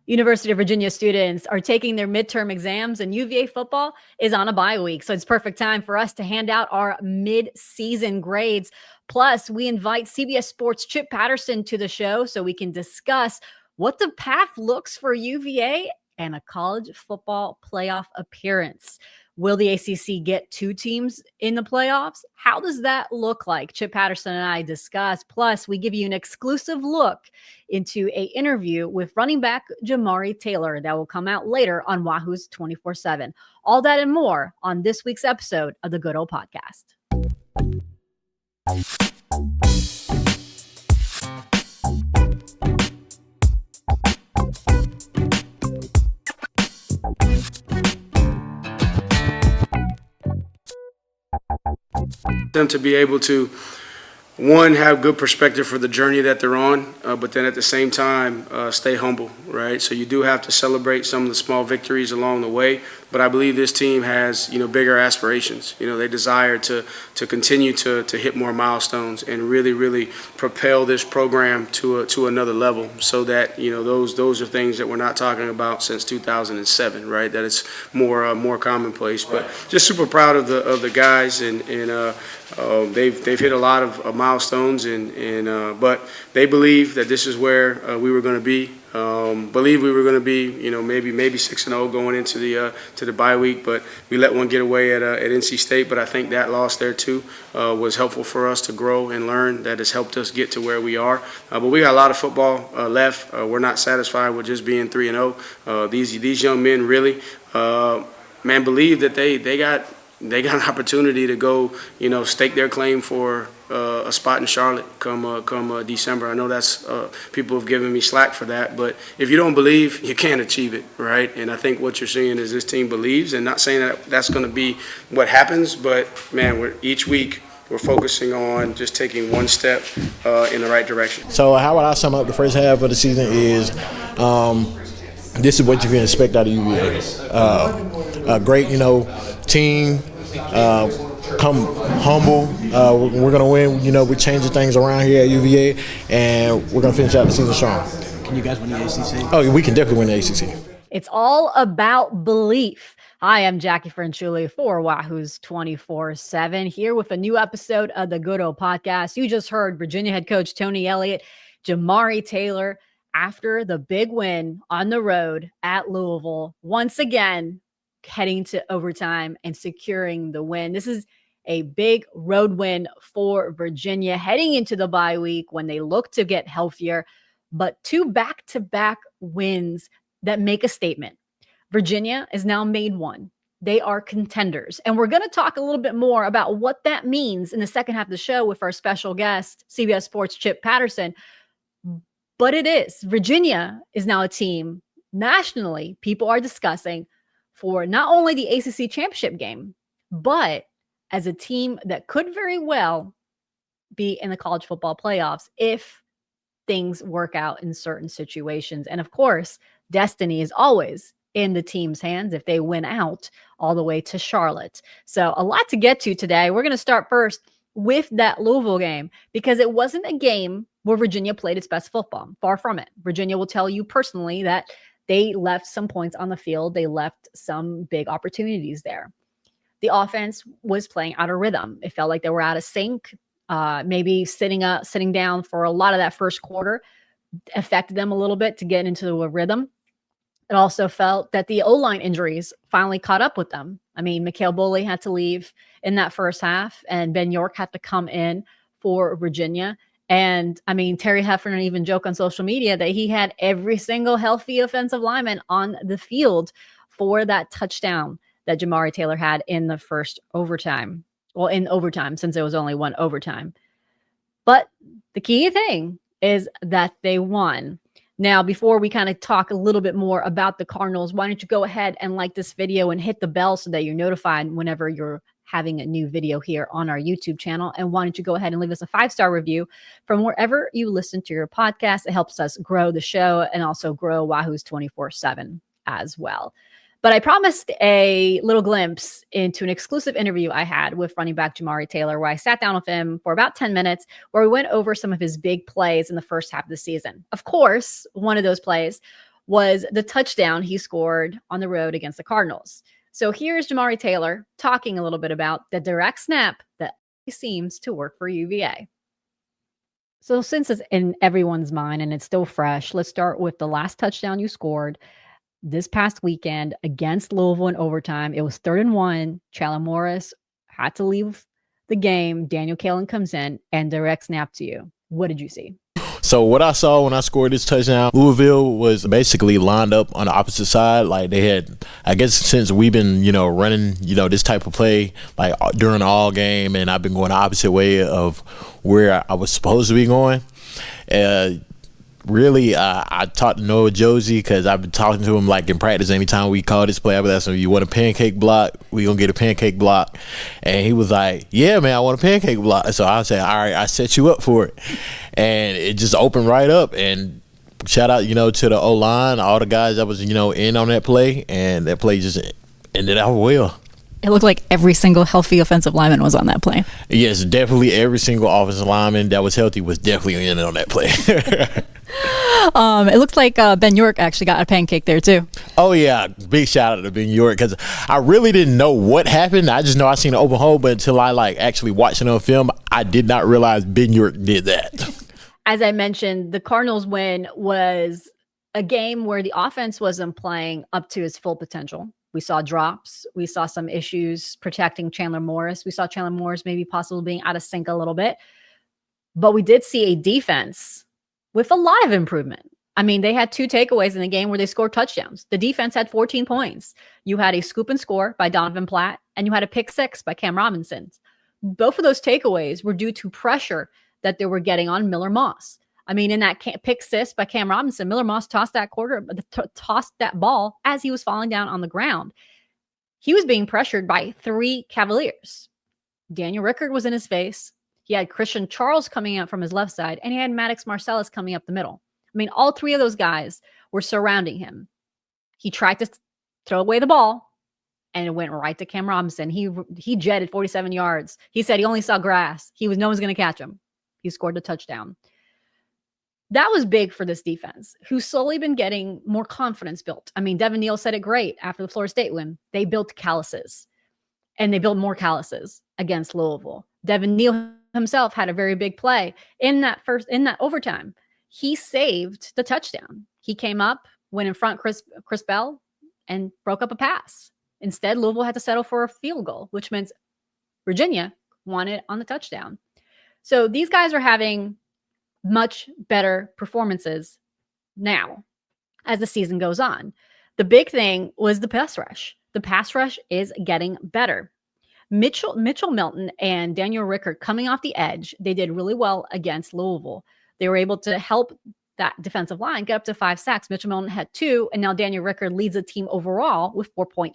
University of Virginia students are taking their midterm exams, and UVA football is on a bye week. So it's perfect time for us to hand out our mid-season grades. Plus, we invite CBS Sports Chip Patterson to the show so we can discuss what the path looks for UVA and a college football playoff appearance. Will the ACC get 2 teams in the playoffs? How does that look like? Chip Patterson and I discuss. Plus, we give you an exclusive look into an interview with running back Jamari Taylor that will come out later on Wahoo's 24/7. All that and more on this week's episode of the Good Old Podcast. Them to be able to, one, have good perspective for the journey that they're on, but then at the same time, stay humble, right? So you do have to celebrate some of the small victories along the way, but I believe this team has, bigger aspirations. They desire to continue to hit more milestones and really propel this program to another level, so that, those are things that we're not talking about since 2007, right? That it's more commonplace. But just super proud of the guys, and they've hit a lot of milestones, but they believe that this is where we were going to be. Believe we were going to be, maybe 6-0 going into the bye week, but we let one get away at NC State. But I think that loss there too was helpful for us to grow and learn. That has helped us get to where we are. But we got a lot of football left. We're not satisfied with just being 3-0. These young men really, believe that they got an opportunity to go, stake their claim for a spot in Charlotte come December. I know that's people have given me slack for that, but if you don't believe, you can't achieve it, right? And I think what you're seeing is this team believes, and not saying that that's going to be what happens, but man, each week we're focusing on just taking one step in the right direction. So how would I sum up the first half of the season is this is what you can expect out of UVA. A great, team. Come humble. We're going to win. We're changing things around here at UVA, and we're going to finish out the season strong. Can you guys win the ACC? Oh, we can definitely win the ACC. It's all about belief. Hi, I'm Jacquie Franciulli for Wahoo's 24/7, here with a new episode of the Good Old Podcast. You just heard Virginia head coach Tony Elliott, Jamari Taylor, after the big win on the road at Louisville, once again heading to overtime and securing the win. This is a big road win for Virginia heading into the bye week when they look to get healthier, but 2 back-to-back wins that make a statement. Virginia is now made 1. They are contenders. And we're going to talk a little bit more about what that means in the second half of the show with our special guest, CBS Sports Chip Patterson. But Virginia is now a team nationally people are discussing for not only the ACC championship game, but as a team that could very well be in the college football playoffs if things work out in certain situations. And of course, destiny is always in the team's hands if they win out all the way to Charlotte. So a lot to get to today. We're going to start first with that Louisville game, because it wasn't a game where Virginia played its best football. Far from it. Virginia will tell you personally that they left some points on the field. They left some big opportunities there. The offense was playing out of rhythm. It felt like they were out of sync. Maybe sitting down for a lot of that first quarter affected them a little bit to get into a rhythm. It also felt that the O-line injuries finally caught up with them. I mean, Mikhail Boley had to leave in that first half, and Ben York had to come in for Virginia. And I mean, Terry Heffernan even joked on social media that he had every single healthy offensive lineman on the field for that touchdown that Jamari Taylor had in the first overtime. Well, in overtime, since there was only one overtime. But the key thing is that they won. Now, before we kind of talk a little bit more about the Cardinals, why don't you go ahead and like this video and hit the bell so that you're notified whenever you're having a new video here on our YouTube channel. And why don't you go ahead and leave us a 5-star review from wherever you listen to your podcast. It helps us grow the show and also grow Wahoo's 24/7 as well. But I promised a little glimpse into an exclusive interview I had with running back Jamari Taylor, where I sat down with him for about 10 minutes, where we went over some of his big plays in the first half of the season. Of course, one of those plays was the touchdown he scored on the road against the Cardinals. So here's Jamari Taylor talking a little bit about the direct snap that seems to work for UVA. So since it's in everyone's mind and it's still fresh, let's start with the last touchdown you scored this past weekend against Louisville in overtime. It was 3rd and 1. Chandler Morris had to leave the game. Daniel Kalen comes in and direct snap to you. What did you see? So what I saw when I scored this touchdown, Louisville was basically lined up on the opposite side. Like they had, I guess since we've been, running, this type of play like during all game, and I've been going the opposite way of where I was supposed to be going. Really, I talked to Noah Josie because I've been talking to him like in practice. Anytime we call this play, I've been asking him, you want a pancake block? We gonna get a pancake block? And he was like, yeah, man, I want a pancake block. So I said, all right, I set you up for it. And it just opened right up. And shout out, to the O-line, all the guys that was, in on that play. And that play just ended out well. It looked like every single healthy offensive lineman was on that play. Yes, definitely every single offensive lineman that was healthy was definitely in on that play. It looks like Ben York actually got a pancake there too. Oh yeah, big shout out to Ben York because I really didn't know what happened. I just know I seen an open hole, but until I actually watched it on film, I did not realize Ben York did that. As I mentioned, the Cardinals win was a game where the offense wasn't playing up to its full potential. We saw drops. We saw some issues protecting Chandler Morris. We saw Chandler Morris maybe possibly being out of sync a little bit. But we did see a defense with a lot of improvement. I mean, they had 2 takeaways in the game where they scored touchdowns. The defense had 14 points. You had a scoop and score by Donovan Platt, and you had a pick 6 by Cam Robinson. Both of those takeaways were due to pressure that they were getting on Miller Moss. I mean, in that pick 6 by Cam Robinson, Miller Moss tossed that ball as he was falling down on the ground. He was being pressured by 3 Cavaliers. Daniel Rickard was in his face. He had Christian Charles coming out from his left side, and he had Maddox Marcellus coming up the middle. I mean, all 3 of those guys were surrounding him. He tried to throw away the ball, and it went right to Cam Robinson. He jetted 47 yards. He said he only saw grass. No one's going to catch him. He scored a touchdown. That was big for this defense, who's slowly been getting more confidence built. I mean, Devin Neal said it great after the Florida State win. They built calluses, and they built more calluses against Louisville. Devin Neal himself had a very big play in that overtime. He saved the touchdown. He came up, went in front Chris Bell, and broke up a pass. Instead, Louisville had to settle for a field goal, which means Virginia won it on the touchdown. So these guys are having much better performances now as the season goes on. The big thing was the pass rush. The pass rush is getting better. Mitchell Milton and Daniel Rickard coming off the edge, they did really well against Louisville. They were able to help that defensive line get up to 5 sacks. Mitchell Milton had 2, and now Daniel Rickard leads the team overall with 4.5.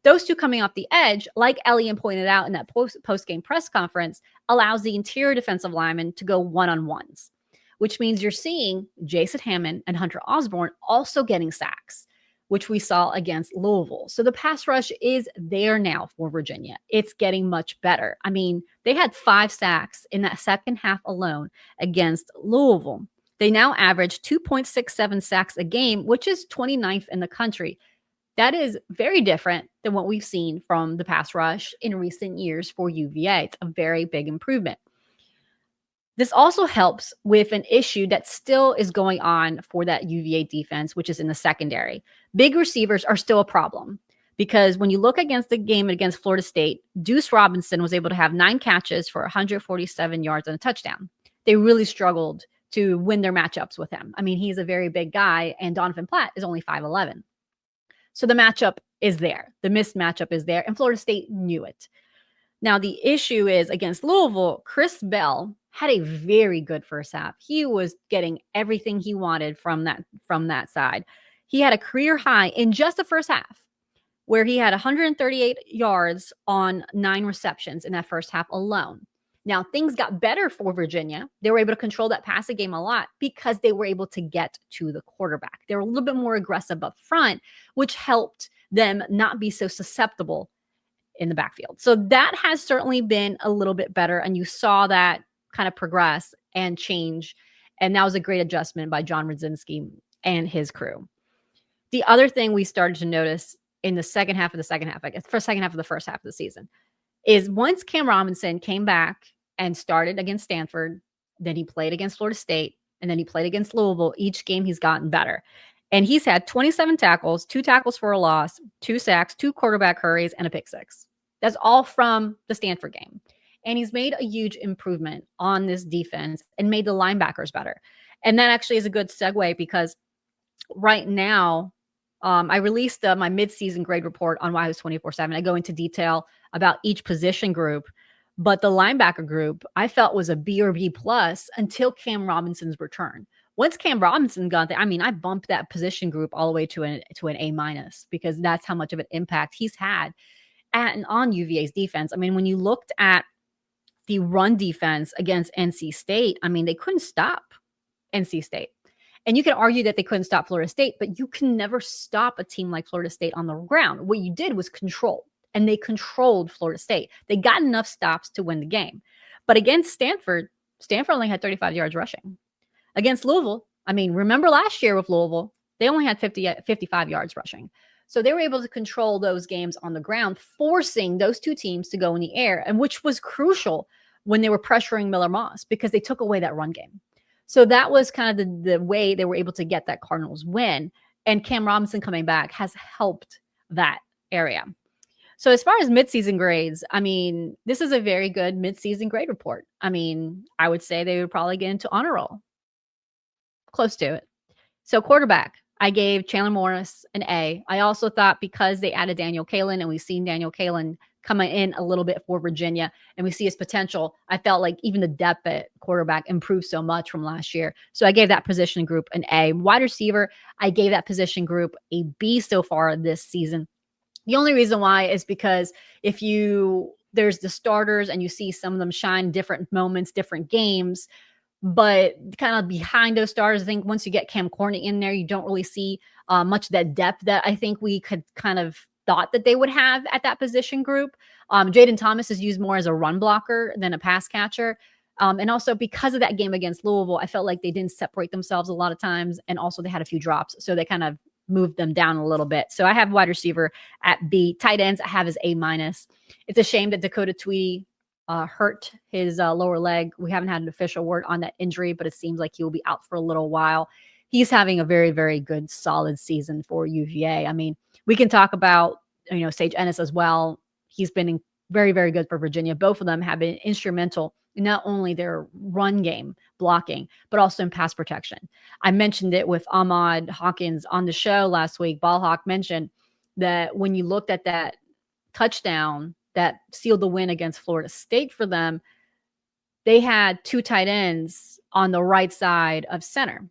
Those 2 coming off the edge, like Elliott pointed out in that post-game press conference, allows the interior defensive linemen to go one-on-ones, which means you're seeing Jason Hammond and Hunter Osborne also getting sacks, which we saw against Louisville. So the pass rush is there now for Virginia. It's getting much better. I mean, they had 5 sacks in that second half alone against Louisville. They now average 2.67 sacks a game, which is 29th in the country. That is very different than what we've seen from the pass rush in recent years for UVA. It's a very big improvement. This also helps with an issue that still is going on for that UVA defense, which is in the secondary. Big receivers are still a problem because when you look against the game against Florida State, Deuce Robinson was able to have 9 catches for 147 yards and a touchdown. They really struggled to win their matchups with him. I mean, he's a very big guy, and Donovan Platt is only 5'11". So the matchup is there. The missed matchup is there, and Florida State knew it. Now, the issue is against Louisville, Chris Bell had a very good first half. He was getting everything he wanted from that side. He had a career high in just the first half, where he had 138 yards on 9 receptions in that first half alone. Now, things got better for Virginia. They were able to control that passing game a lot because they were able to get to the quarterback. They were a little bit more aggressive up front, which helped them not be so susceptible in the backfield. So that has certainly been a little bit better, and you saw that kind of progress and change, and that was a great adjustment by John Radzinski and his crew. The other thing we started to notice in the second half of the second half, I guess, second half of the first half of the season, is once Cam Robinson came back and started against Stanford, then he played against Florida State, and then he played against Louisville. Each game he's gotten better. And he's had 27 tackles, 2 tackles for a loss, 2 sacks, 2 quarterback hurries, and a pick six. That's all from the Stanford game. And he's made a huge improvement on this defense and made the linebackers better. And that actually is a good segue because right now, I released my midseason grade report on Wahoo's 24/7. I go into detail about each position group, but the linebacker group I felt was a B or B plus until Cam Robinson's return. Once Cam Robinson got there, I bumped that position group all the way to an A minus because that's how much of an impact he's had on UVA's defense. When you looked at the run defense against NC State, they couldn't stop NC State. And you can argue that they couldn't stop Florida State, but you can never stop a team like Florida State on the ground. What you did was control, and they controlled Florida State. They got enough stops to win the game. But against Stanford only had 35 yards rushing. Against Louisville, remember last year with Louisville, they only had 55 yards rushing. So they were able to control those games on the ground, forcing those two teams to go in the air, and which was crucial when they were pressuring Miller Moss because they took away that run game. So that was kind of the way they were able to get that Cardinals win. And Cam Robinson coming back has helped that area. So as far as midseason grades, this is a very good midseason grade report. I would say they would probably get into honor roll. Close to it. So quarterback, I gave Chandler Morris an A. I also thought because they added Daniel Kalen and we've seen Daniel Kalen coming in a little bit for Virginia and we see his potential, I felt like even the depth at quarterback improved so much from last year. So I gave that position group an A. Wide receiver, I gave that position group a B so far this season. The only reason why is because there's the starters and you see some of them shine different moments, different games, but kind of behind those starters, I think once you get Cam Corney in there, you don't really see much of that depth that I think we could kind of thought that they would have at that position group. Jaden Thomas is used more as a run blocker than a pass catcher. And also because of that game against Louisville, I felt like they didn't separate themselves a lot of times. And also they had a few drops. So they kind of moved them down a little bit. So I have wide receiver at B. Tight ends I have as A minus. It's a shame that Dakota Tweedy hurt his lower leg. We haven't had an official word on that injury, but it seems like he will be out for a little while. He's having a very, very good, solid season for UVA. We can talk about, Sage Ennis as well. He's been very, very good for Virginia. Both of them have been instrumental in not only their run game blocking, but also in pass protection. I mentioned it with Ahmad Hawkins on the show last week. Ballhawk mentioned that when you looked at that touchdown that sealed the win against Florida State for them, they had 2 tight ends on the right side of center.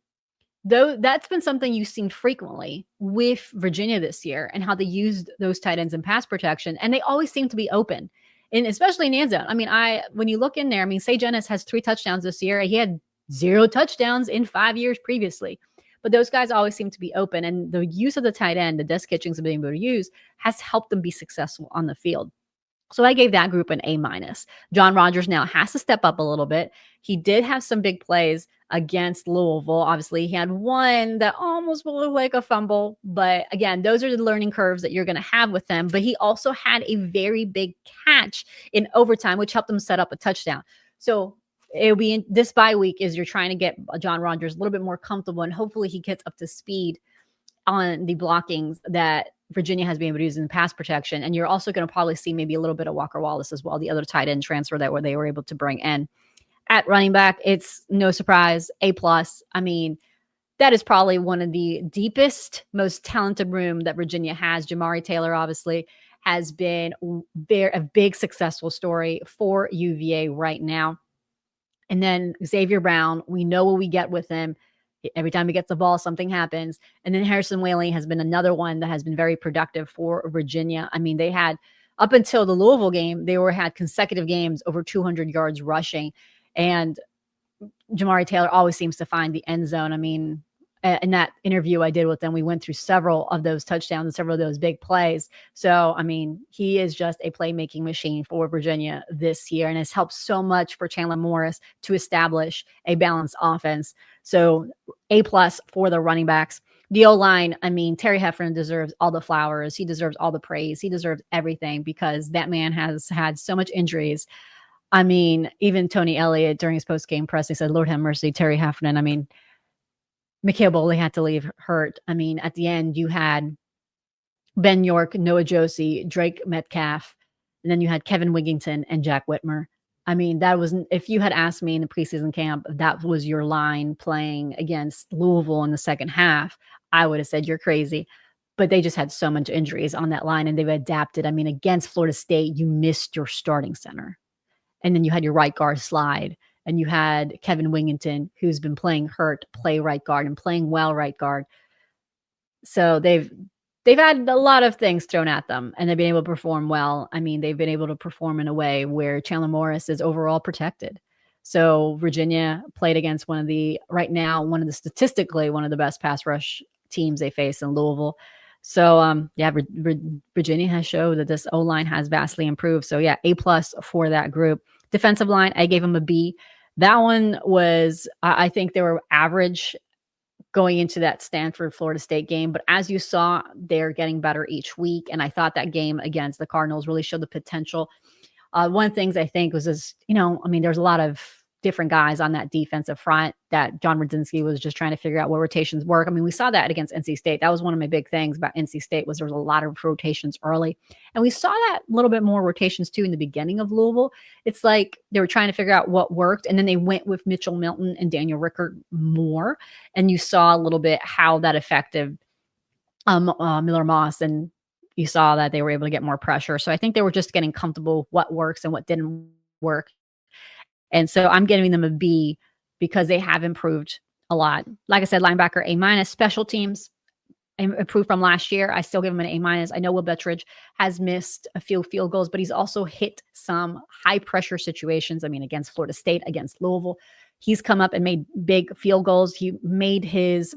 Though that's been something you've seen frequently with Virginia this year and how they used those tight ends in pass protection. And they always seem to be open, and especially in the end zone. When you look in there, Sage Ennis has 3 touchdowns this year. He had 0 touchdowns in 5 years previously. But those guys always seem to be open. And the use of the tight end, the Des Kitchings have been able to use, has helped them be successful on the field. So I gave that group an A minus. John Rogers now has to step up a little bit. He did have some big plays against Louisville. Obviously, he had one that almost looked like a fumble. But again, those are the learning curves that you're going to have with him. But he also had a very big catch in overtime, which helped him set up a touchdown. So it'll be this bye week as you're trying to get John Rogers a little bit more comfortable, and hopefully he gets up to speed on the blockings that Virginia has been able to use in pass protection. And you're also going to probably see maybe a little bit of Walker Wallace as well, the other tight end transfer that they were able to bring in. At running back, it's no surprise, A+. That is probably one of the deepest, most talented room that Virginia has. Jamari Taylor obviously has been a big successful story for UVA right now. And then Xavier Brown, we know what we get with him. Every time he gets the ball, something happens. And then Harrison Whaley has been another one that has been very productive for Virginia. They had, up until the Louisville game, they had consecutive games over 200 yards rushing. And Jamari Taylor always seems to find the end zone. in that interview I did with him, we went through several of those touchdowns and several of those big plays. So, I mean, he is just a playmaking machine for Virginia this year and has helped so much for Chandler Morris to establish a balanced offense. So A+ for the running backs. The O-line, I mean, Terry Heffernan deserves all the flowers. He deserves all the praise. He deserves everything because that man has had so much injuries. I mean, even Tony Elliott during his post-game press, he said, Lord have mercy, Terry Heffernan. I mean, Mikhail Boley had to leave hurt. I mean, at the end, you had Ben York, Noah Josie, Drake Metcalf, and then you had Kevin Wigington and Jack Whitmer. I mean, that was, if you had asked me in the preseason camp, that was your line playing against Louisville in the second half, I would have said you're crazy. But they just had so much injuries on that line and they've adapted. I mean, against Florida State, you missed your starting center. And then you had your right guard slide. And you had Kevin Wigington, who's been playing hurt, play right guard and playing well right guard. So they've had a lot of things thrown at them, and they've been able to perform well. I mean, they've been able to perform in a way where Chandler Morris is overall protected. So Virginia played against statistically one of the best pass rush teams they face in Louisville. So, Virginia has showed that this O-line has vastly improved. So, yeah, A+ for that group. Defensive line, I gave them a B. That one was, I think they were average going into that Stanford-Florida State game. But as you saw, they're getting better each week. And I thought that game against the Cardinals really showed the potential. One of the things I think was, there's a lot of different guys on that defensive front that John Radzinski was just trying to figure out what rotations work. I mean, we saw that against NC State. That was one of my big things about NC State was there was a lot of rotations early. And we saw that a little bit more rotations too in the beginning of Louisville. It's like they were trying to figure out what worked. And then they went with Mitchell Milton and Daniel Rickert more. And you saw a little bit how that affected Miller Moss, and you saw that they were able to get more pressure. So I think they were just getting comfortable what works and what didn't work. And so I'm giving them a B because they have improved a lot. Like I said, linebacker A-. Special teams improved from last year. I still give them an A-. I know Will Bettridge has missed a few field goals, but he's also hit some high pressure situations. I mean, against Florida State, against Louisville, he's come up and made big field goals. He made his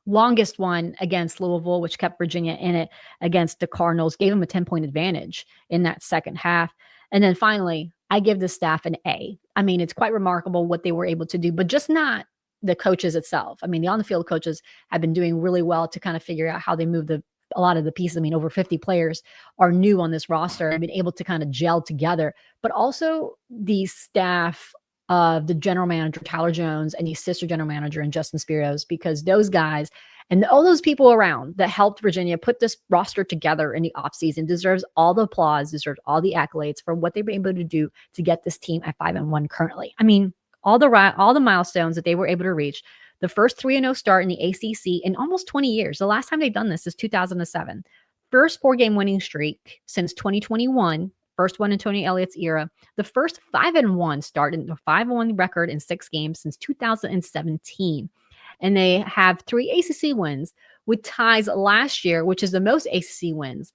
longest one against Louisville, which kept Virginia in it against the Cardinals, gave him a 10-point advantage in that second half. And then finally, I give the staff an A. I mean, it's quite remarkable what they were able to do, but just not the coaches itself. I mean, the on-the-field coaches have been doing really well to kind of figure out how they move a lot of the pieces. I mean, over 50 players are new on this roster and been able to kind of gel together, but also the staff of the general manager, Tyler Jones, and the assistant general manager, and Justin Spiros, because those guys and all those people around that helped Virginia put this roster together in the offseason deserves all the applause, deserves all the accolades for what they've been able to do to get this team at 5-1 currently. I mean, all the milestones that they were able to reach, the first 3-0 start in the ACC in almost 20 years. The last time they've done this is 2007. First 4-game winning streak since 2021. First one in Tony Elliott's era. The first 5-1 start in the 5-1 record in 6 games since 2017. And they have 3 ACC wins with ties last year, which is the most ACC wins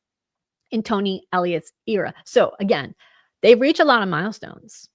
in Tony Elliott's era. So again, they've reached a lot of milestones.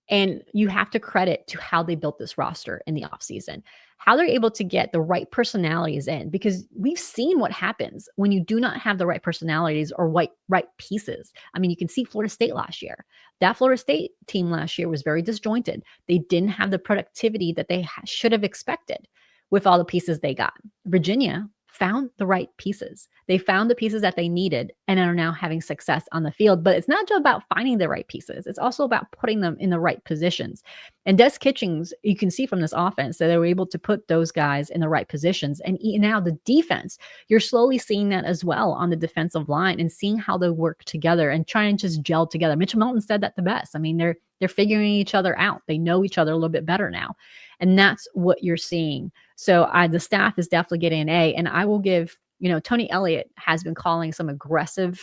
And you have to credit to how they built this roster in the offseason, how they're able to get the right personalities in, because we've seen what happens when you do not have the right personalities or right pieces. I mean, you can see Florida State last year. That Florida State team last year was very disjointed. They didn't have the productivity that they should have expected with all the pieces they got. Virginia found the right pieces. They found the pieces that they needed and are now having success on the field. But it's not just about finding the right pieces. It's also about putting them in the right positions. And Des Kitchings, you can see from this offense that they were able to put those guys in the right positions. And now the defense, you're slowly seeing that as well on the defensive line and seeing how they work together and trying to just gel together. Mitchell Milton said that the best. I mean, they're figuring each other out. They know each other a little bit better now. And that's what you're seeing. So the staff is definitely getting an A. And I will give, Tony Elliott has been calling some aggressive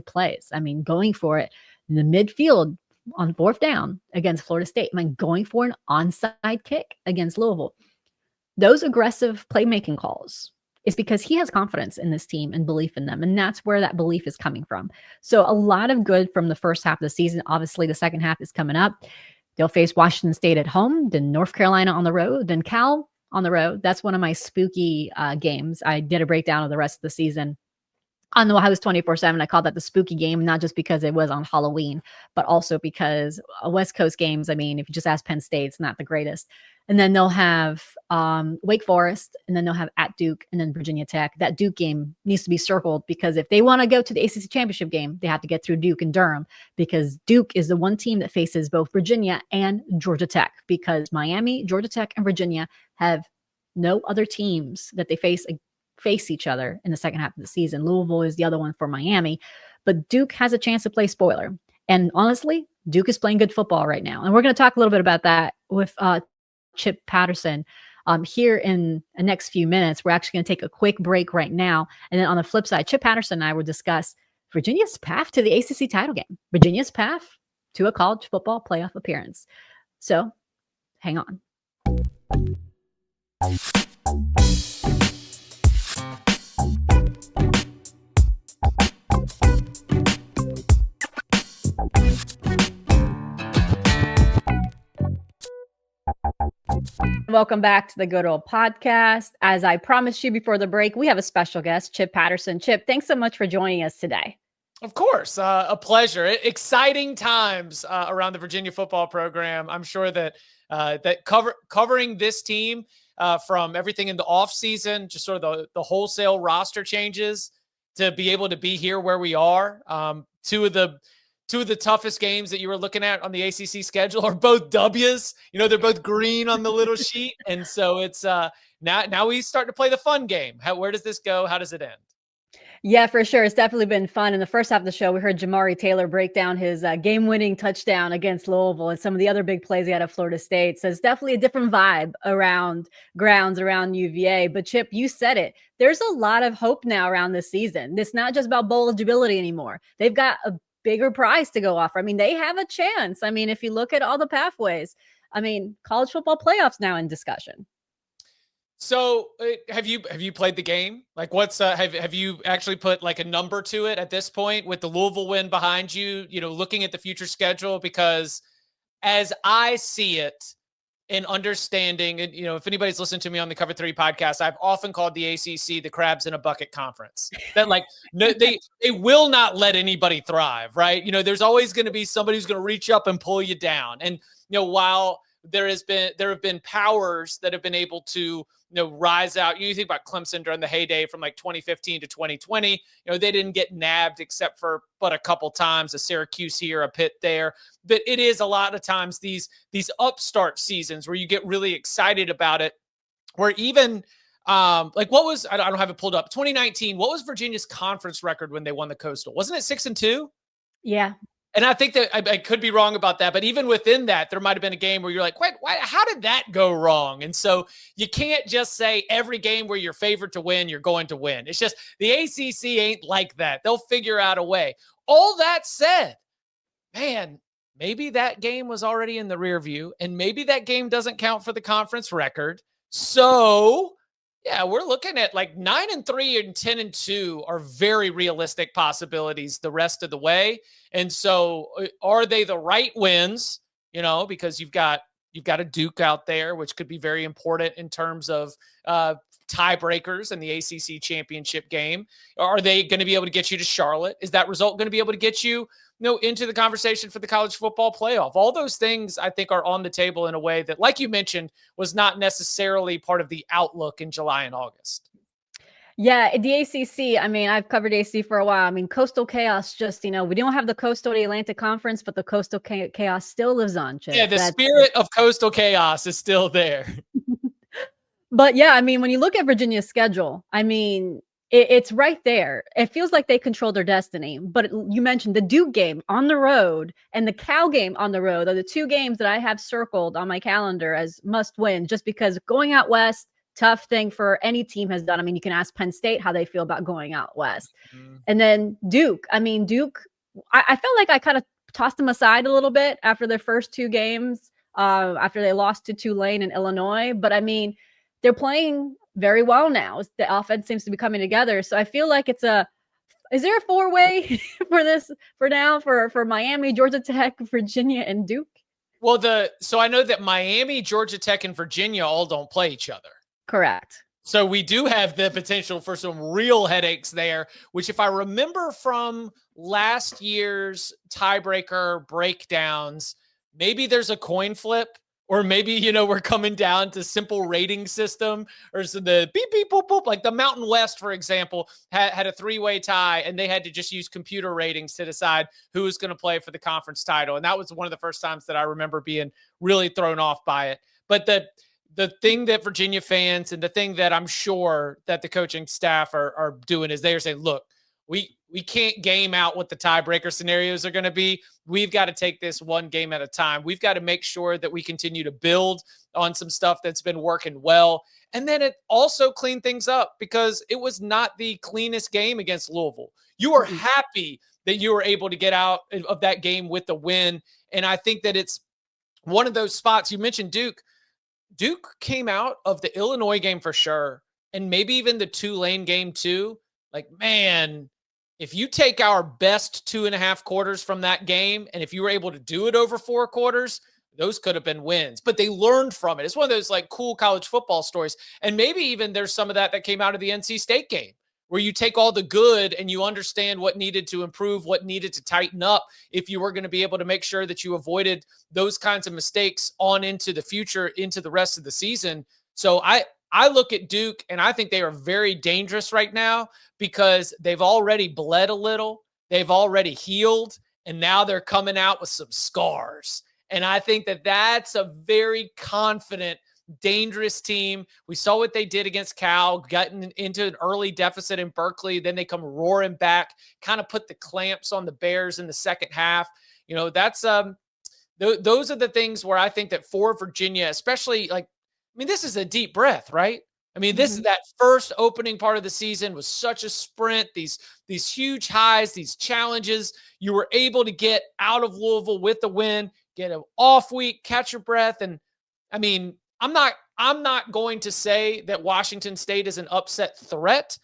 plays. I mean, going for it in the midfield on 4th down against Florida State. I mean, going for an onside kick against Louisville. Those aggressive playmaking calls is because he has confidence in this team and belief in them. And that's where that belief is coming from. So a lot of good from the first half of the season. Obviously, the second half is coming up. They'll face Washington State at home, then North Carolina on the road, then Cal, on the road. That's one of my spooky games. I did a breakdown of the rest of the season on the Wahoo's 24/7. I called that the spooky game, not just because it was on Halloween, but also because West Coast games, I mean, if you just ask Penn State, it's not the greatest. And then they'll have Wake Forest, and then they'll have at Duke, and then Virginia Tech. That Duke game needs to be circled because if they want to go to the ACC championship game, they have to get through Duke and Durham, because Duke is the one team that faces both Virginia and Georgia Tech, because Miami, Georgia Tech, and Virginia have no other teams that they face each other in the second half of the season. Louisville is the other one for Miami, but Duke has a chance to play spoiler. And honestly, Duke is playing good football right now. And we're going to talk a little bit about that with Chip Patterson here in the next few minutes. We're actually going to take a quick break right now. And then on the flip side, Chip Patterson and I will discuss Virginia's path to the ACC title game, Virginia's path to a college football playoff appearance. So hang on. Welcome back to the Good Old Podcast. As I promised you before the break, we have a special guest, Chip Patterson. Chip, thanks so much for joining us today. Of course, a pleasure. Exciting times around the Virginia football program. I'm sure that covering this team from everything in the offseason, just sort of the wholesale roster changes, to be able to be here where we are. Two of the toughest games that you were looking at on the ACC schedule are both W's. You know, they're both green on the little sheet. And so it's now we start to play the fun game. Where does this go? How does it end? Yeah, for sure. It's definitely been fun. In the first half of the show, we heard Jamari Taylor break down his game-winning touchdown against Louisville and some of the other big plays he had at Florida State. So it's definitely a different vibe around grounds around UVA. But Chip, you said it. There's a lot of hope now around this season. It's not just about bowl eligibility anymore. They've got a bigger prize to go off. I mean, they have a chance. I mean, if you look at all the pathways, I mean, college football playoffs now in discussion. So have you played the game? Like what's have you actually put like a number to it at this point with the Louisville win behind you, you know, looking at the future schedule? Because as I see it and understanding, and you know, if anybody's listened to me on the Cover 3 podcast, I've often called the ACC the crabs in a bucket conference. That like no, they will not let anybody thrive, right? You know, there's always going to be somebody who's going to reach up and pull you down. And you know, while there have been powers that have been able to, you know, rise out. You think about Clemson during the heyday from like 2015 to 2020. You know, they didn't get nabbed except for but a couple times, a Syracuse here, a Pitt there. But it is a lot of times these upstart seasons where you get really excited about it. Where even like what was, I don't have it pulled up, 2019, what was Virginia's conference record when they won the Coastal? Wasn't it 6-2? Yeah. And I think that I could be wrong about that, but even within that, there might have been a game where you're like, wait, how did that go wrong? And so you can't just say every game where you're favored to win, you're going to win. It's just the ACC ain't like that. They'll figure out a way. All that said, man, maybe that game was already in the rear view, and maybe that game doesn't count for the conference record. So yeah, we're looking at like 9-3 and 10-2 are very realistic possibilities the rest of the way. And so are they the right wins? You know, because you've got a Duke out there, which could be very important in terms of tiebreakers in the ACC championship game. Are they going to be able to get you to Charlotte? Is that result going to be able to get you, into the conversation for the college football playoff? All those things I think are on the table in a way that, like you mentioned, was not necessarily part of the outlook in July and August. Yeah, the ACC, I mean, I've covered ACC for a while. I mean, Coastal Chaos just, we don't have the Coastal the Atlantic Conference, but the Coastal Chaos still lives on, Chip. Yeah, the spirit of Coastal Chaos is still there. But yeah, I mean, when you look at Virginia's schedule, I mean, it's right there. It feels like they control their destiny. But you mentioned the Duke game on the road and the Cal game on the road are the two games that I have circled on my calendar as must win, just because going out west, tough thing for any team has done. I mean, you can ask Penn State how they feel about going out west. And then Duke. I mean, Duke, I felt like I kind of tossed them aside a little bit after their first two games, after they lost to Tulane and Illinois. But I mean, they're playing very well now. The offense seems to be coming together. So I feel like is there a four-way for Miami, Georgia Tech, Virginia, and Duke? Well, so I know that Miami, Georgia Tech, and Virginia all don't play each other. Correct. So we do have the potential for some real headaches there, which if I remember from last year's tiebreaker breakdowns, maybe there's a coin flip, or maybe, we're coming down to simple rating system, or so the beep, beep, boop, boop, like the Mountain West, for example, had a 3-way tie, and they had to just use computer ratings to decide who was going to play for the conference title. And that was one of the first times that I remember being really thrown off by it. But the thing that Virginia fans, and the thing that I'm sure that the coaching staff are doing, is they're saying, look, we can't game out what the tiebreaker scenarios are going to be. We've got to take this one game at a time. We've got to make sure that we continue to build on some stuff that's been working well. And then it also cleaned things up, because it was not the cleanest game against Louisville. You are happy that you were able to get out of that game with the win. And I think that it's one of those spots. You mentioned Duke. Duke came out of the Illinois game for sure, and maybe even the Tulane game too. Like, man, if you take our best 2.5 quarters from that game, and if you were able to do it over 4 quarters, those could have been wins. But they learned from it. It's one of those like cool college football stories. And maybe even there's some of that came out of the NC State game, where you take all the good and you understand what needed to improve, what needed to tighten up, if you were going to be able to make sure that you avoided those kinds of mistakes on into the future, into the rest of the season. So I look at Duke, and I think they are very dangerous right now, because they've already bled a little, they've already healed, and now they're coming out with some scars. And I think that that's a very confident, dangerous team. We saw what they did against Cal, gotten into an early deficit in Berkeley. Then they come roaring back, kind of put the clamps on the Bears in the second half. That's those are the things where I think that for Virginia, especially, this is a deep breath, right? This is that first opening part of the season was such a sprint, these huge highs, these challenges. You were able to get out of Louisville with the win, get an off week, catch your breath. And I'm not going to say that Washington State is an upset threat,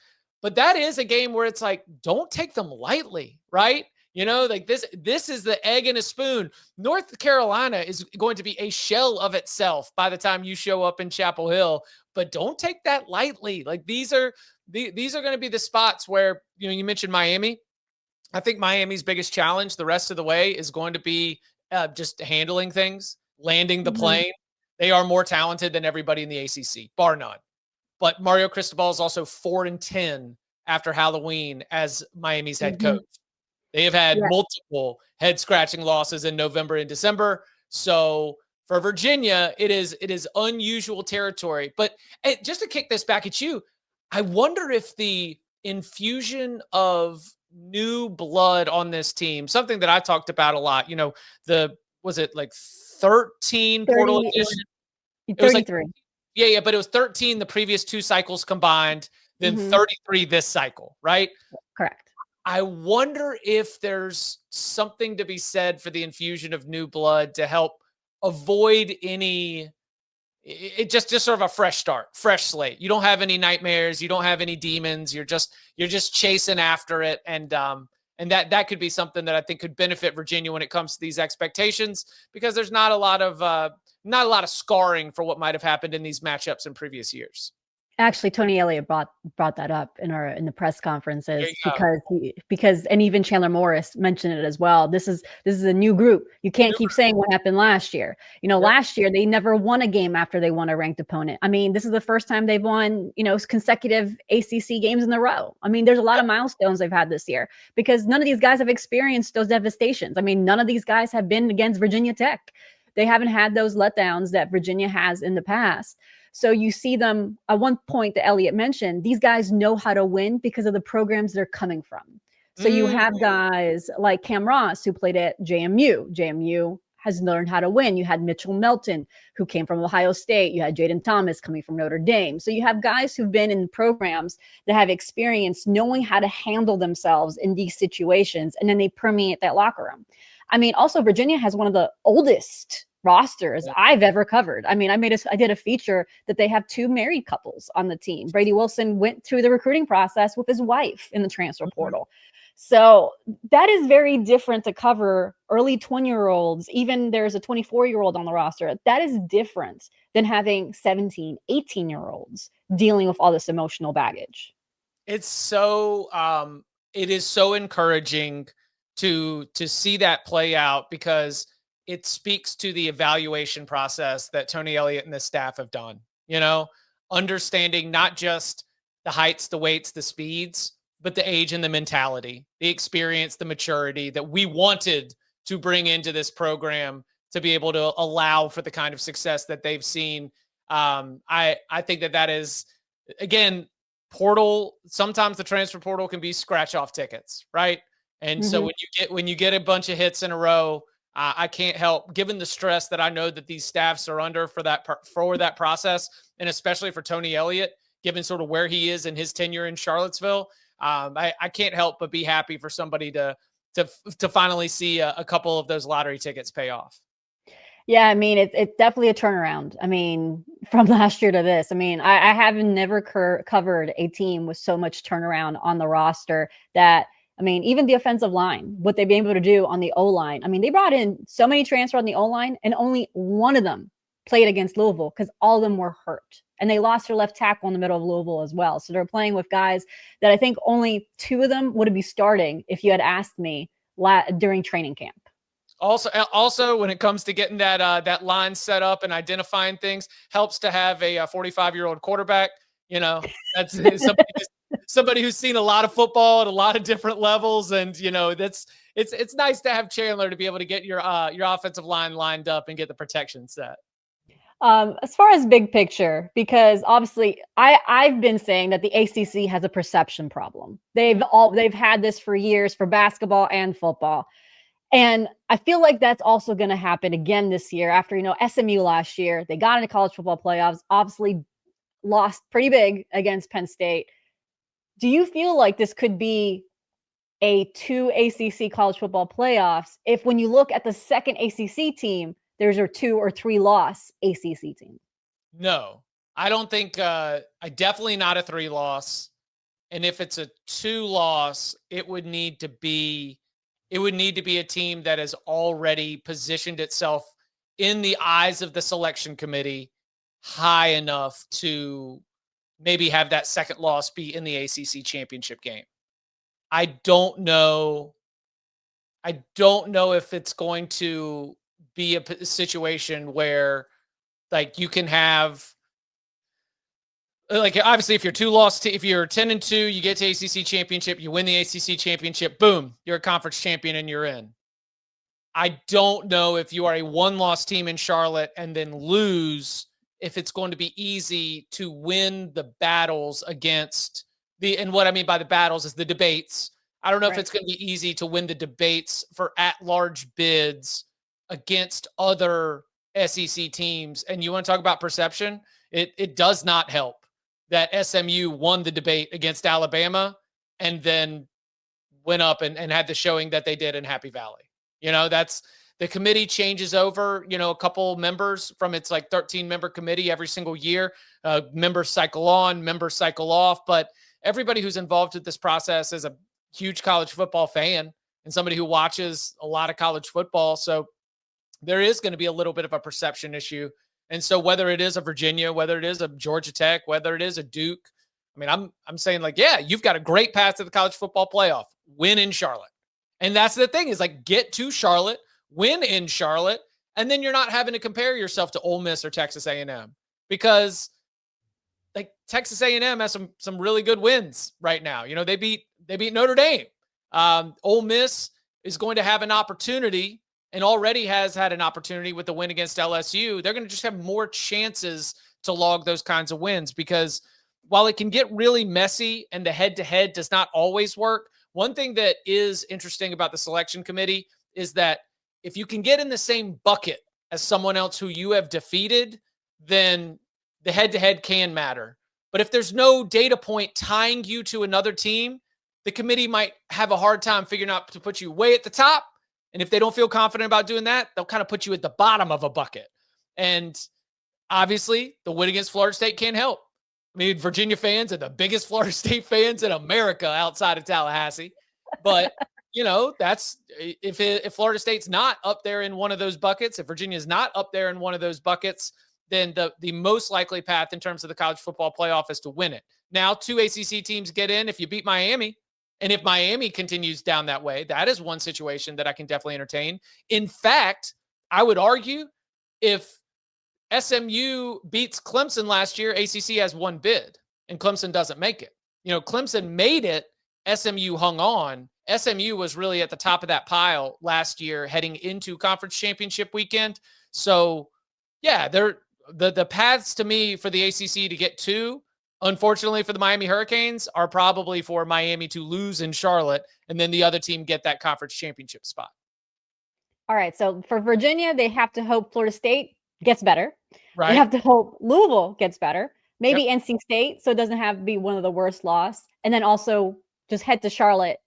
but that is a game where it's like, don't take them lightly, right? This is the egg in a spoon. North Carolina is going to be a shell of itself by the time you show up in Chapel Hill, but don't take that lightly. Like these are going to be the spots where, you mentioned Miami. I think Miami's biggest challenge the rest of the way is going to be just handling things, landing the plane. They are more talented than everybody in the ACC, bar none. But Mario Cristobal is also 4-10 after Halloween as Miami's head coach. They have had multiple head-scratching losses in November and December. So for Virginia, it is unusual territory. But just to kick this back at you, I wonder if the infusion of new blood on this team, something that I talked about a lot, was it like 13 portal edition? 33. Yeah, but it was 13 the previous 2 cycles combined, then 33 this cycle, right? Correct. I wonder if there's something to be said for the infusion of new blood to help avoid any, just sort of a fresh start, fresh slate. You don't have any nightmares, you don't have any demons. You're just chasing after it, and that could be something that I think could benefit Virginia when it comes to these expectations, because there's not a lot of scarring for what might have happened in these matchups in previous years. Actually, Tony Elliott brought that up in the press conferences, because and even Chandler Morris mentioned it as well. This is a new group. You can't keep saying what happened last year. Last year they never won a game after they won a ranked opponent. This is the first time they've won, consecutive ACC games in a row. There's a lot of milestones they've had this year, because none of these guys have experienced those devastations. None of these guys have been against Virginia Tech. They haven't had those letdowns that Virginia has in the past. So you see them at one point that Elliott mentioned, these guys know how to win because of the programs they're coming from. So you have guys like Cam Ross, who played at JMU. JMU has learned how to win. You had Mitchell Melton, who came from Ohio State. You had Jaden Thomas coming from Notre Dame. So you have guys who've been in programs that have experience knowing how to handle themselves in these situations, and then they permeate that locker room. Also Virginia has one of the oldest rosters I've ever covered. I mean, I did a feature that they have 2 married couples on the team. Brady Wilson went through the recruiting process with his wife in the transfer portal. So that is very different to cover early 20-year-olds. Even there's a 24-year-old on the roster. That is different than having 17, 18-year-olds dealing with all this emotional baggage. It's so it is so encouraging to see that play out, because it speaks to the evaluation process that Tony Elliott and the staff have done. Understanding not just the heights, the weights, the speeds, but the age and the mentality, the experience, the maturity that we wanted to bring into this program to be able to allow for the kind of success that they've seen. I think that is, again, portal. Sometimes the transfer portal can be scratch off tickets, right? And so when you get a bunch of hits in a row, I can't help, given the stress that I know that these staffs are under for that process, and especially for Tony Elliott, given sort of where he is in his tenure in Charlottesville. I can't help but be happy for somebody to finally see a couple of those lottery tickets pay off. Yeah, I mean, it's definitely a turnaround. I mean, from last year to this, I mean, I have never covered a team with so much turnaround on the roster that, I mean, even the offensive line, what they've been able to do on the O-line. I mean, they brought in so many transfers on the O-line, and only one of them played against Louisville because all of them were hurt. And they lost their left tackle in the middle of Louisville as well. So they're playing with guys that I think only 2 of them would be starting if you had asked me during training camp. Also, when it comes to getting that line set up and identifying things, helps to have a 45-year-old quarterback. That's somebody who's seen a lot of football at a lot of different levels, and it's nice to have Chandler to be able to get your offensive line lined up and get the protection set. As far as big picture, because obviously I've been saying that the ACC has a perception problem. They've had this for years for basketball and football. And I feel like that's also going to happen again this year after, SMU last year, they got into college football playoffs, obviously lost pretty big against Penn State. Do you feel like this could be a 2 ACC college football playoffs if, when you look at the second ACC team, there's a 2 or 3 loss ACC team? No, I don't think, definitely not a 3 loss. And if it's a 2 loss, it would need to be a team that has already positioned itself in the eyes of the selection committee high enough to maybe have that second loss be in the ACC championship game. I don't know if it's going to be a situation where, like, you can have, like, obviously if if you're 10-2, you get to ACC championship, you win the ACC championship, boom, you're a conference champion and you're in. I don't know if you are a 1-loss team in Charlotte and then lose, if it's going to be easy to win the battles against and what I mean by the battles is the debates. I don't know if it's going to be easy to win the debates for at-large bids against other SEC teams. And you want to talk about perception? It does not help that SMU won the debate against Alabama and then went up and had the showing that they did in Happy Valley. That's the committee changes over, a couple members from its 13-member committee every single year. Members cycle on, members cycle off, but everybody who's involved with this process is a huge college football fan and somebody who watches a lot of college football. So there is going to be a little bit of a perception issue. And so whether it is a Virginia, whether it is a Georgia Tech, whether it is a Duke, I mean, I'm saying, yeah, you've got a great path to the college football playoff, win in Charlotte. And that's the thing is, get to Charlotte, win in Charlotte, and then you're not having to compare yourself to Ole Miss or Texas A&M, because Texas A&M has some really good wins right now. They beat Notre Dame. Ole Miss is going to have an opportunity and already has had an opportunity with the win against LSU. They're going to just have more chances to log those kinds of wins, because while it can get really messy and the head-to-head does not always work, one thing that is interesting about the selection committee is that if you can get in the same bucket as someone else who you have defeated, then the head-to-head can matter. But if there's no data point tying you to another team, the committee might have a hard time figuring out to put you way at the top And if they don't feel confident about doing that, they'll kind of put you at the bottom of a bucket. And obviously, the win against Florida State can't help. I mean, Virginia fans are the biggest Florida State fans in America outside of Tallahassee. But, that's if Florida State's not up there in one of those buckets, if Virginia's not up there in one of those buckets, then the most likely path in terms of the college football playoff is to win it. Now, 2 ACC teams get in if you beat Miami. And if Miami continues down that way, that is one situation that I can definitely entertain. In fact, I would argue if SMU beats Clemson last year, ACC has one bid, and Clemson doesn't make it. Clemson made it. SMU hung on. SMU was really at the top of that pile last year heading into conference championship weekend. So, yeah, the paths to me for the ACC to get to, unfortunately for the Miami Hurricanes, are probably for Miami to lose in Charlotte and then the other team get that conference championship spot. All right. So for Virginia, they have to hope Florida State gets better. Right. They have to hope Louisville gets better. Maybe Yep. NC State, so it doesn't have to be one of the worst loss. And then also just head to Charlotte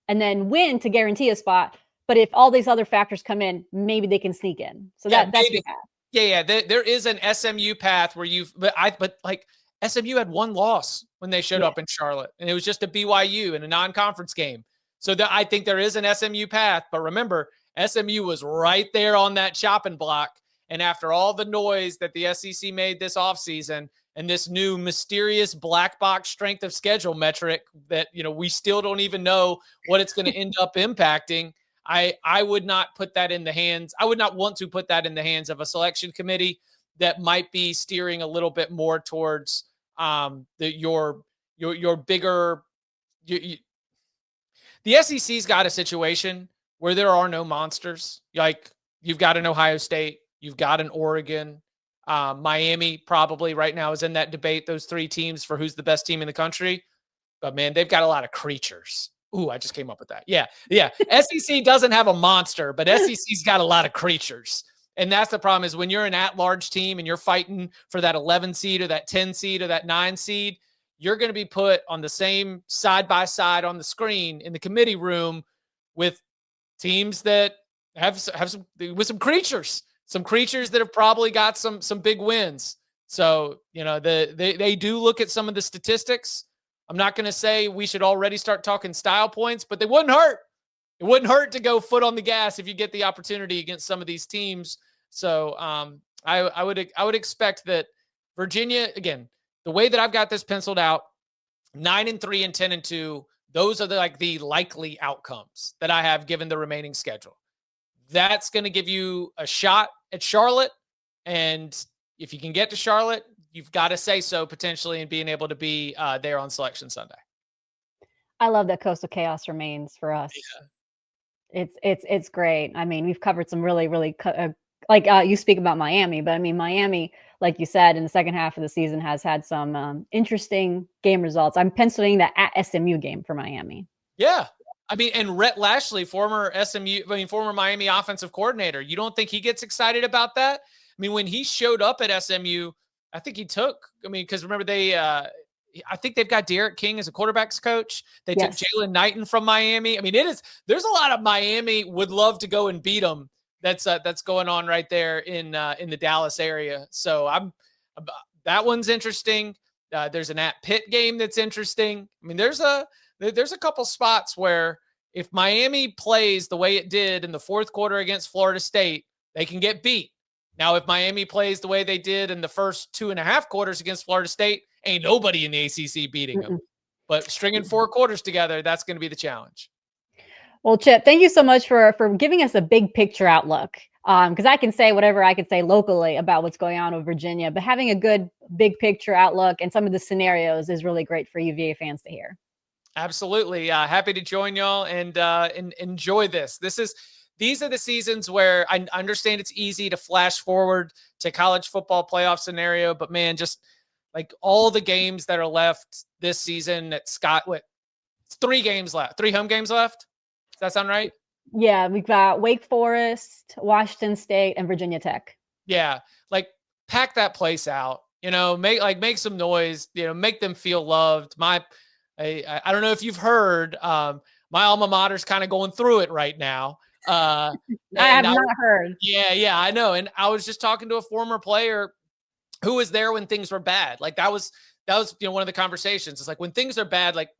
and then win to guarantee a spot. But if all these other factors come in, maybe they can sneak in. So that's the path. Yeah. There is an SMU path where SMU had one loss when they showed up in Charlotte, and it was just a BYU in a non-conference game. So I think there is an SMU path, but remember, SMU was right there on that chopping block. And after all the noise that the SEC made this offseason and this new mysterious black box strength of schedule metric that, we still don't even know what it's going to end up impacting, I would not put that in the hands. I would not want to put that in the hands of a selection committee that might be steering a little bit more towards your bigger. The SEC's got a situation where there are no monsters. Like, you've got an Ohio State, you've got an Oregon, Miami probably right now is in that debate, those 3 teams for who's the best team in the country. But man, they've got a lot of creatures. Ooh, I just came up with that. Yeah. SEC doesn't have a monster, but SEC's got a lot of creatures. And that's the problem, is when you're an at-large team and you're fighting for that 11 seed or that 10 seed or that 9 seed, you're going to be put on the same side-by-side on the screen in the committee room with teams that have some creatures that have probably got some big wins. So, they do look at some of the statistics. I'm not going to say we should already start talking style points, but they wouldn't hurt. It wouldn't hurt to go foot on the gas if you get the opportunity against some of these teams. So I would expect that Virginia, again, the way that I've got this penciled out, 9-3 and 10-2, those are the likely outcomes that I have given the remaining schedule. That's going to give you a shot at Charlotte. And if you can get to Charlotte, you've got to say so potentially, and being able to be there on Selection Sunday. I love that Coastal Chaos remains for us. Yeah. It's great. I mean, we've covered some really, really you speak about Miami, but I mean, Miami, like you said, in the second half of the season has had some interesting game results. I'm penciling that at SMU game for Miami. Yeah. I mean, and Rhett Lashley, former Miami offensive coordinator, you don't think he gets excited about that? I mean, when he showed up at SMU, I think he took, because remember I think they've got Derek King as a quarterback's coach. They took Jalen Knighton from Miami. I mean, there's a lot of Miami would love to go and beat them. That's going on right there in the Dallas area. So that one's interesting. There's an at Pitt game that's interesting. I mean, there's a couple spots where if Miami plays the way it did in the fourth quarter against Florida State, they can get beat. Now, if Miami plays the way they did in the first 2.5 quarters against Florida State, ain't nobody in the ACC beating them. But stringing 4 quarters together, that's going to be the challenge. Well, Chip, thank you so much for giving us a big picture outlook. Because I can say whatever I can say locally about what's going on with Virginia, but having a good big picture outlook and some of the scenarios is really great for UVA fans to hear. Absolutely. Happy to join y'all and enjoy this. These are the seasons where I understand it's easy to flash forward to college football playoff scenario, but man, just like all the games that are left this season at Scott, 3 games left, 3 home games left. Does that sound right? Yeah, we've got Wake Forest, Washington State, and Virginia Tech. Yeah, pack that place out. Make some noise. Make them feel loved. I don't know if you've heard, my alma mater's kind of going through it right now. I have not heard. Yeah, I know. And I was just talking to a former player who was there when things were bad. Like that was one of the conversations. It's like when things are bad, like,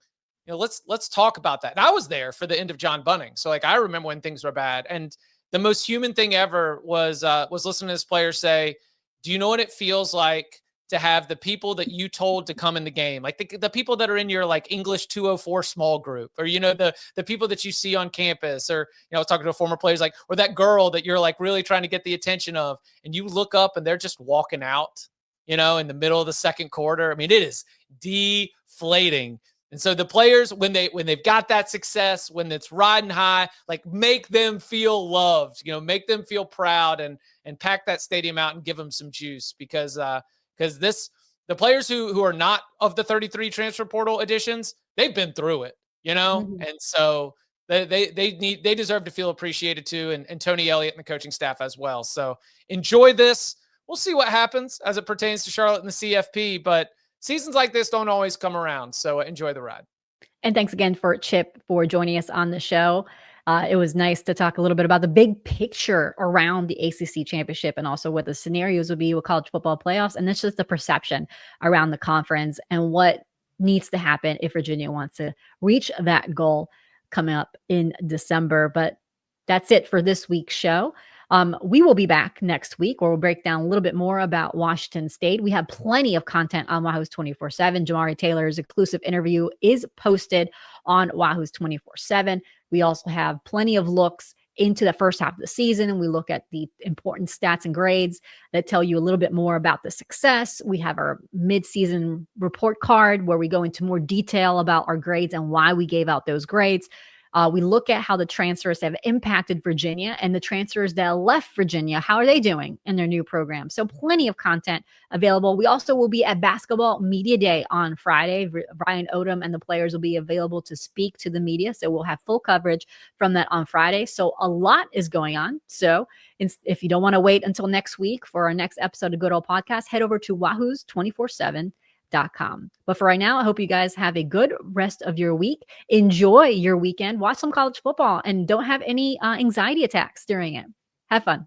let's talk about that. And I was there for the end of John Bunning. So like I remember when things were bad. And the most human thing ever was listening to this player say, do you know what it feels like to have the people that you told to come in the game, like the people that are in your like English 204 small group, or the people that you see on campus, or I was talking to a former player, like, or that girl that you're like really trying to get the attention of, and you look up and they're just walking out, in the middle of the second quarter. I mean, it is deflating. And so the players, when they've got that success, when it's riding high, like make them feel loved, make them feel proud, and pack that stadium out and give them some juice, because the players who are not of the 33 transfer portal additions, they've been through it, and so they deserve to feel appreciated too. And Tony Elliott and the coaching staff as well. So enjoy this. We'll see what happens as it pertains to Charlotte and the CFP, but seasons like this don't always come around. So enjoy the ride. And thanks again for Chip for joining us on the show. It was nice to talk a little bit about the big picture around the ACC championship, and also what the scenarios would be with college football playoffs. And that's just the perception around the conference and what needs to happen if Virginia wants to reach that goal coming up in December. But that's it for this week's show. We will be back next week, where we'll break down a little bit more about Washington State. We have plenty of content on Wahoo's 24/7. Jamari Taylor's exclusive interview is posted on Wahoo's 24/7. We also have plenty of looks into the first half of the season, and we look at the important stats and grades that tell you a little bit more about the success. We have our midseason report card, where we go into more detail about our grades and why we gave out those grades. We look at how the transfers have impacted Virginia, and the transfers that left Virginia, how are they doing in their new program? So plenty of content available. We also will be at Basketball Media Day on Friday. Brian Odom and the players will be available to speak to the media. So we'll have full coverage from that on Friday. So a lot is going on. So if you don't want to wait until next week for our next episode of Good Old Podcast, head over to Wahoo's 24/7. But for right now, I hope you guys have a good rest of your week. Enjoy your weekend. Watch some college football, and don't have any anxiety attacks during it. Have fun.